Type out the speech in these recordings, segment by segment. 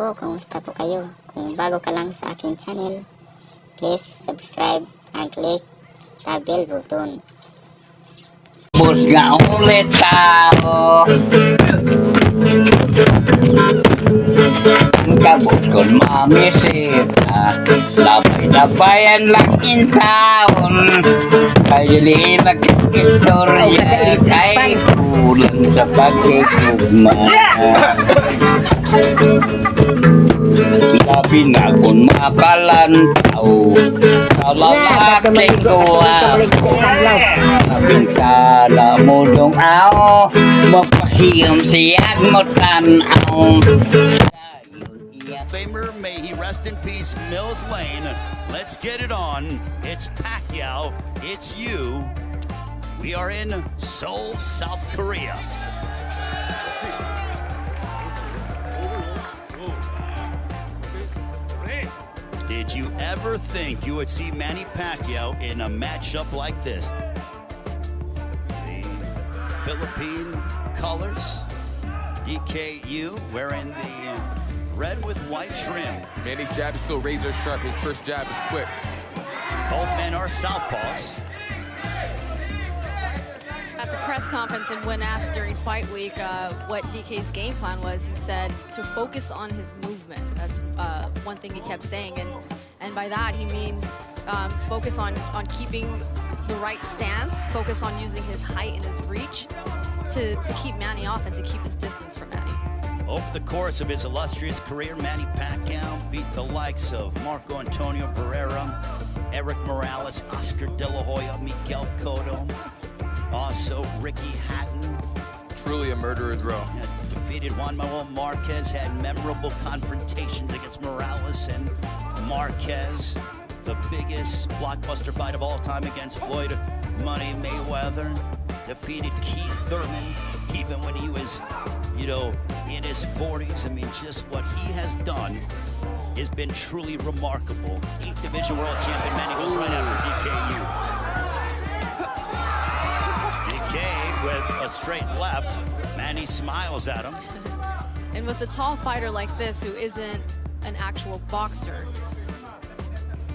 po, kumusta po kayo? Kung bago ka lang sa aking channel, please subscribe and click the bell button. Bus nga ulit tao. Ang kabos ko mamisita, labay-labayan lang in taon. Kayuli magkikistorya, kay kulang sa pagkikugma. Labi na kung mapalantaw, sa lalaki ko Bintala mo dong ao, mapahiyom siyag mo tanaw. Famer, may he rest in peace, Mills Lane. Let's get it on. It's Pacquiao. It's you. We are in Seoul, South Korea. Did you ever think you would see Manny Pacquiao in a matchup like this? The Philippine colors, DKU wearing the red with white trim. Manny's jab is still razor sharp. His first jab is quick. Both men are southpaws. At the press conference and when asked during fight week what DK's game plan was, he said to focus on his movement. That's one thing he kept saying, and by that he means focus on keeping the right stance, focus on using his height and his reach to keep Manny off and to keep his distance from Manny. Over the course of his illustrious career, Manny Pacquiao beat the likes of Marco Antonio Barrera, Eric Morales, Oscar De La Hoya, Miguel Cotto, also Ricky Hatton. Truly a murderer's row. Defeated Juan Manuel Marquez, had memorable confrontations against Morales and Marquez. The biggest blockbuster fight of all time against Floyd Money Mayweather. Defeated Keith Thurman, even when he was, in his 40s. I mean, just what he has done has been truly remarkable. 8th Division World Champion Manny goes right after DKU. DK with a straight left. Manny smiles at him. And with a tall fighter like this who isn't an actual boxer,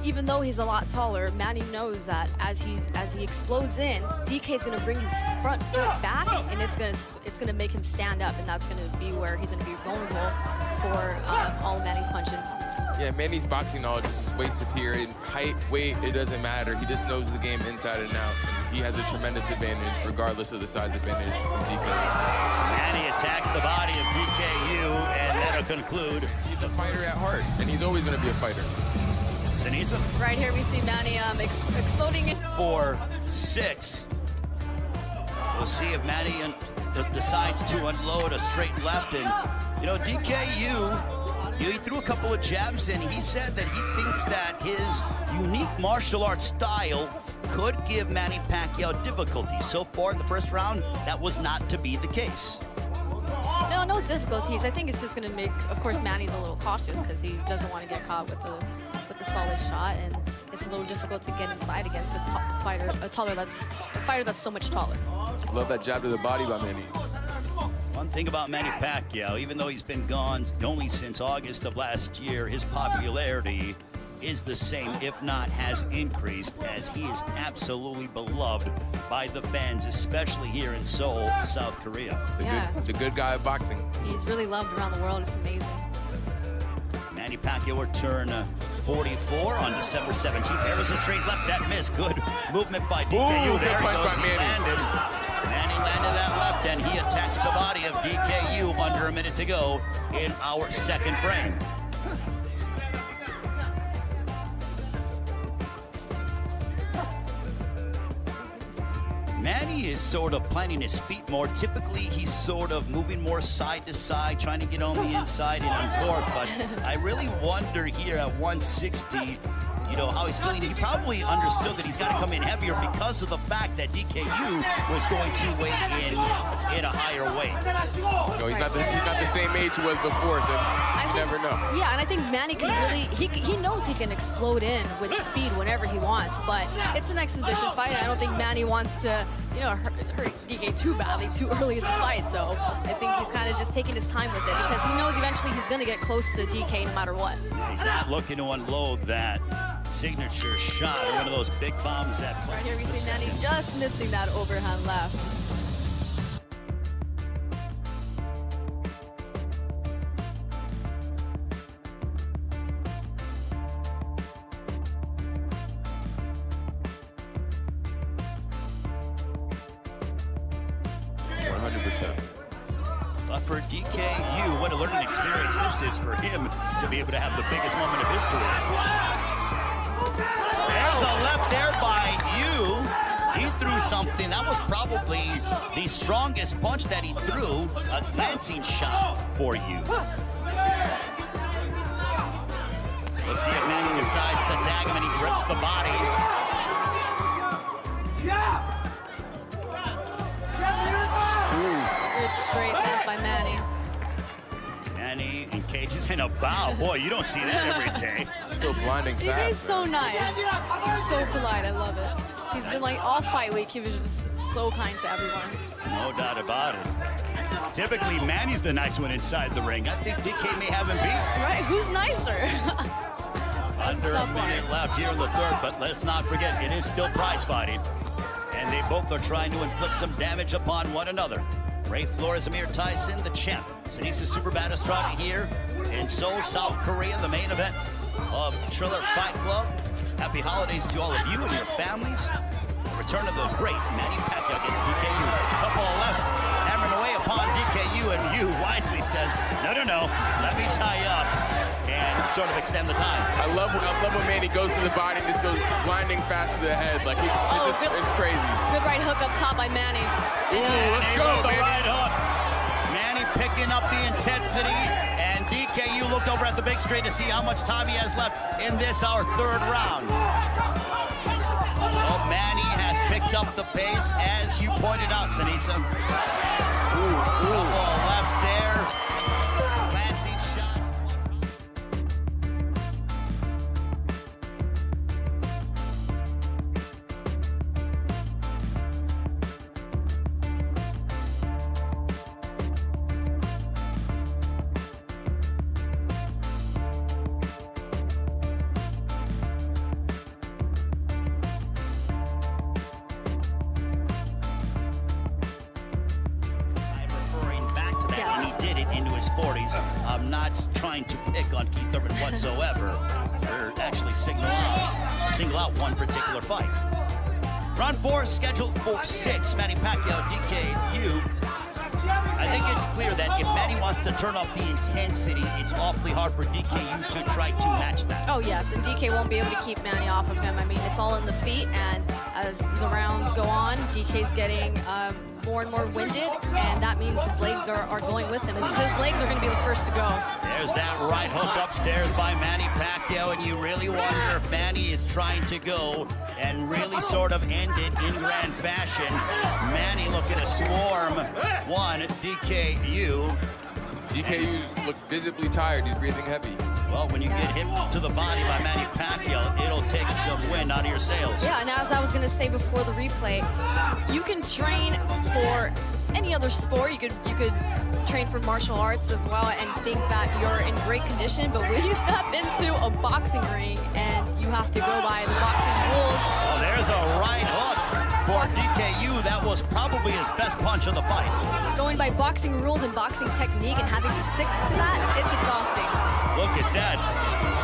even though he's a lot taller, Manny knows that as he explodes in, DK is going to bring his front foot back, and it's going to make him stand up, and that's going to be where he's going to be vulnerable for all of Manny's punches. Yeah, Manny's boxing knowledge is way superior. In height, weight, it doesn't matter. He just knows the game inside and out. He has a tremendous advantage, regardless of the size advantage from DK. Manny attacks the body of DKU, and that'll conclude. He's a fighter at heart, and he's always going to be a fighter. Sinisa. Right here we see Manny exploding in 4-6. We'll see if Manny decides to unload a straight left. And, DKU, he threw a couple of jabs, and he said that he thinks that his unique martial arts style could give Manny Pacquiao difficulty. So far in the first round, that was not to be the case. No difficulties. I think it's just going to make, of course, Manny's a little cautious because he doesn't want to get caught with a solid shot, and it's a little difficult to get inside against a fighter that's so much taller. Love that jab to the body by Manny. One thing about Manny Pacquiao, even though he's been gone only since August of last year, his popularity is the same, if not has increased, as he is absolutely beloved by the fans, especially here in Seoul, South Korea. The good guy of boxing. He's really loved around the world. It's amazing. Manny Pacquiao will turn 44 on December 17th. There was a straight left, that missed. Good movement by DKU. There he goes, he landed. Manny landed that left, and he attacks the body of DKU under a minute to go in our second frame. Manny is sort of planting his feet more. Typically, he's sort of moving more side to side, trying to get on the inside and uncork. But I really wonder here at 160, how he's feeling. He probably understood that he's got to come in heavier because of the fact that DKU was going to weigh in a higher weight. No, he's not the same age he was before, so you never know. Yeah, and I think Manny can really, he knows he can explode in with speed whenever he wants, but it's an exhibition fight. I don't think Manny wants to, hurt DK too badly too early in the fight. So I think he's kind of just taking his time with it because he knows eventually he's going to get close to DK no matter what. He's not looking to unload that signature shot or one of those big bombs that. Right here we see Manny just missing that overhand left. But for DKU, what a learning experience this is for him to be able to have the biggest moment of his career. There's a left there by Yu. He threw something. That was probably the strongest punch that he threw. A glancing shot for Yu. We'll see if Manny decides to tag him and he grips the body. Good straight left by Manny. Manny engages in a bow. Boy, you don't see that every day. Still blinding fast. DK's so nice. He's so polite. I love it. He's been like all fight week. He was just so kind to everyone. No doubt about it. Typically, Manny's the nice one inside the ring. I think DK may have him beat. Right? Who's nicer? Under a minute left here in the third, but let's not forget, it is still prize fighting. And they both are trying to inflict some damage upon one another. Ray Flores, Amir Tyson, the champ. Sinisa Super Badastrada here in Seoul, South Korea, the main event of Triller Fight Club. Happy holidays to all of you and your families. The return of the great Manny Pacquiao against DKU. A couple of lefts hammering away upon DKU, and Yu wisely says, no, let me tie you up and sort of extend the time. I love when Manny goes to the body and just goes blinding fast to the head. Like it's crazy. Good right hook up top by Manny. Ooh, let's go, the Manny. right hook. Manny picking up the intensity, and DKU looked over at the big screen to see how much time he has left in this, our third round. Well, Manny has picked up the pace, as you pointed out, Sinisa. Couple of lefts there. Glancing shots. Into his 40s. I'm not trying to pick on Keith Thurman whatsoever. We're actually single out one particular fight. Round 4 scheduled for 6. Manny Pacquiao, DKU. I think it's clear that if Manny wants to turn up the intensity, it's awfully hard for DKU to try to match that. Oh yes, and DK won't be able to keep Manny off of him. I mean, it's all in the feet, and as the rounds go on, DK's getting more and more winded, and that means his legs are going with him. His legs are going to be the first to go. There's that right hook upstairs by Manny Pacquiao, and you really wonder if Manny is trying to go and really sort of end it in grand fashion. Manny looking to swarm one, DKU. DKU looks visibly tired. He's breathing heavy. Well, when you get hit to the body by Manny Pacquiao, it'll take some wind out of your sails. Yeah, and as I was going to say before the replay, you can train for any other sport. You could train for martial arts as well and think that you're in great condition, but when you step into a boxing ring and you have to go by the boxing rules. Oh, there's a right hook for DKU. That was probably his best punch of the fight. Going by boxing rules and boxing technique and having to stick to that, it's exhausting. Look at that.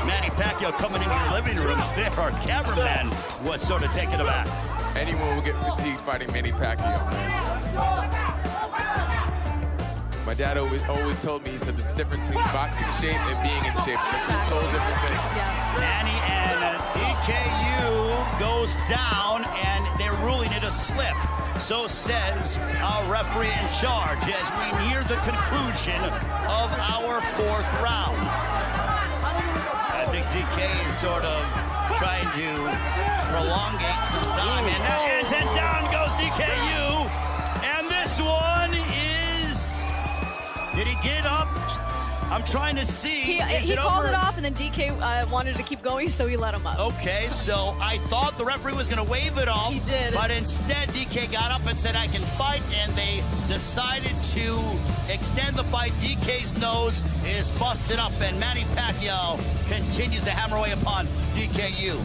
Manny Pacquiao coming into your living rooms there. Our cameraman was sort of taken aback. Anyone will get fatigued fighting Manny Pacquiao, man. My dad always told me, he said it's different between boxing shape and being in shape. It's a total different thing. Yes. Manny and DKU goes down, and they're ruling it a slip. So says our referee in charge as we near the conclusion of our 4th round. I think DK is sort of trying to prolongate some time. And there is, and down goes DKU. And this one is, did he get up? I'm trying to see. He called it off, and then DK wanted to keep going, so he let him up. Okay, so I thought the referee was going to wave it off. He did. But instead, DK got up and said, I can fight, and they decided to extend the fight. DK's nose is busted up, and Manny Pacquiao continues to hammer away upon DKU.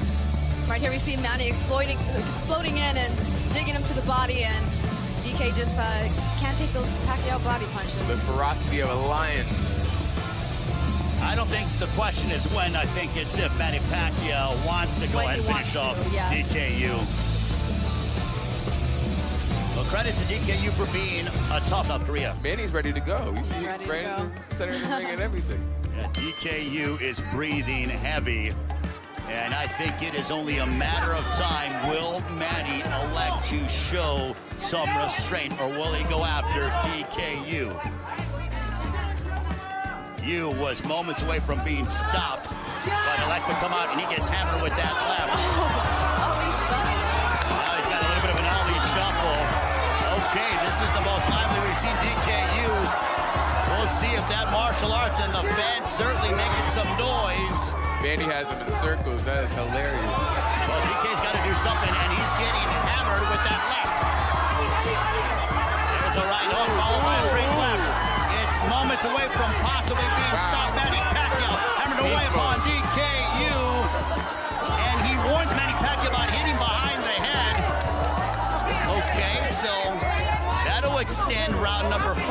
Right here we see Manny exploding in and digging him to the body, and DK just can't take those Pacquiao body punches. The ferocity of a lion. I don't think the question is when. I think it's if Manny Pacquiao wants to go ahead and finish off DKU. Well, credit to DKU for being a tough South Korea. Manny's ready to go. You see he's ready to center of the ring and everything. Yeah, DKU is breathing heavy. And I think it is only a matter of time. Will Manny elect to show some restraint, or will he go after DKU? Yu was moments away from being stopped, but elects to come out, and he gets hammered with that left. Now he's got a little bit of an Ali shuffle. Okay, this is the most lively we've seen DKU. We'll see if that martial arts, and the fans certainly making some noise. Manny has him in circles. That is hilarious. Well, DK's got to do something, and he's getting hammered with that left. There's a right hook followed by a straight left. It's moments away from possibly being stopped. Manny Pacquiao hammered away upon DKU, and he warns Manny Pacquiao about hitting behind the head. Okay, so that'll extend round number 5.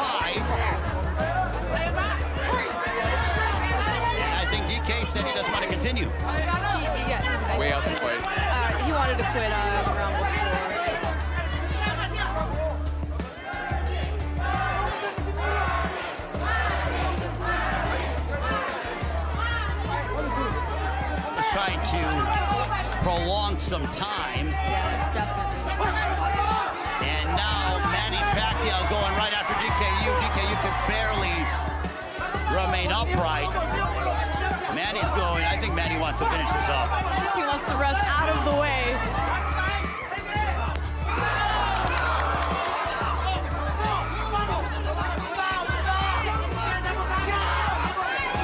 DK said he doesn't want to continue. Way out the fight. He wanted to quit around before. Trying to prolong some time. Yeah, definitely. And now Manny Pacquiao going right after DKU. DKU could barely remain upright. Manny's going. I think Manny wants to finish this off. He wants the ref out of the way.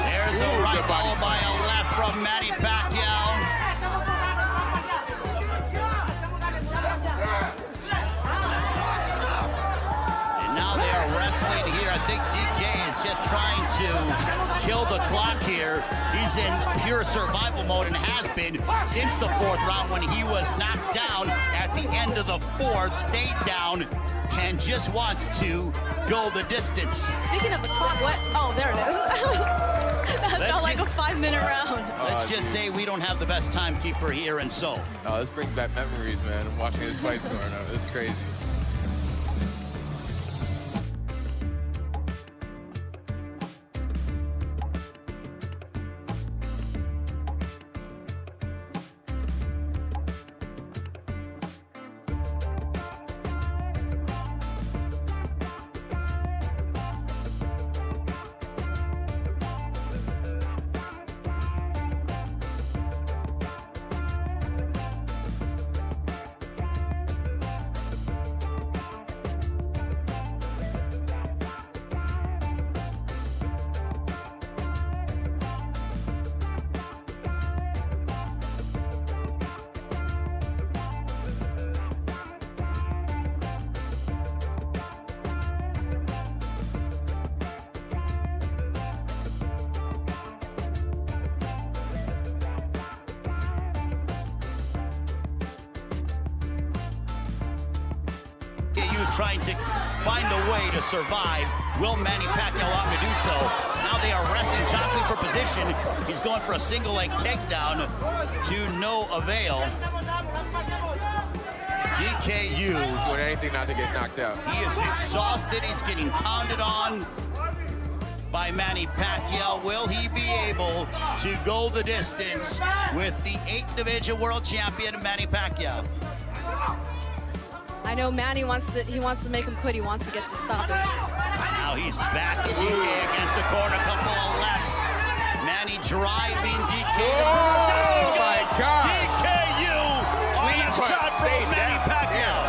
There's a right followed by a left from Manny Pacquiao. And now they are wrestling here. I think DK is just trying to kill the clock here. He's in pure survival mode and has been since the 4th round when he was knocked down at the end of the 4th, stayed down, and just wants to go the distance. Speaking of the clock, what? Oh, there it is. That felt like a 5-minute round. Let's just say we don't have the best timekeeper here in Seoul. Oh, this brings back memories, man. I'm watching this fight going on. It's crazy. Trying to find a way to survive. Will Manny Pacquiao allow him to do so? Now they are wrestling, jostling for position. He's going for a single leg takedown to no avail. DKU doing anything not to get knocked out. He is exhausted. He's getting pounded on by Manny Pacquiao. Will he be able to go the distance with the 8th division world champion Manny Pacquiao? I know Manny wants to make him quit. He wants to get the stoppage. Now he's back to DK against the corner. Couple of lefts. Manny driving DK. Oh my God! DKU on a shot from Manny Pacquiao.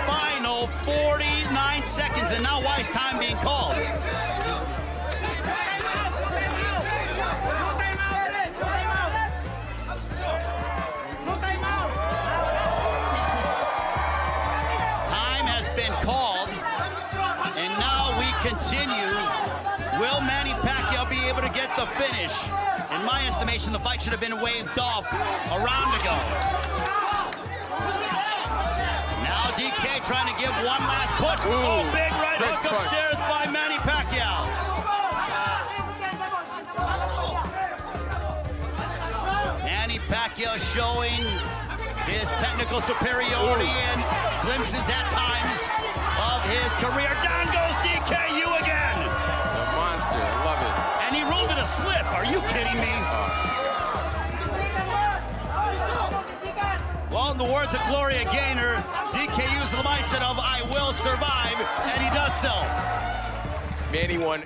final 49 seconds, and now why is time being called? Time has been called, and now we continue. Will Manny Pacquiao be able to get the finish? In my estimation, the fight should have been waved off a round ago. Now DK trying to give one last push. Oh, big right hook upstairs by Manny Pacquiao. Manny Pacquiao showing his technical superiority and glimpses at times of his career. Down goes DK, you again. The monster, I love it. And he ruled it a slip. Are you kidding me? Well, in the words of Gloria Gaynor, DK used the mindset of I will survive, and he does so. Manny won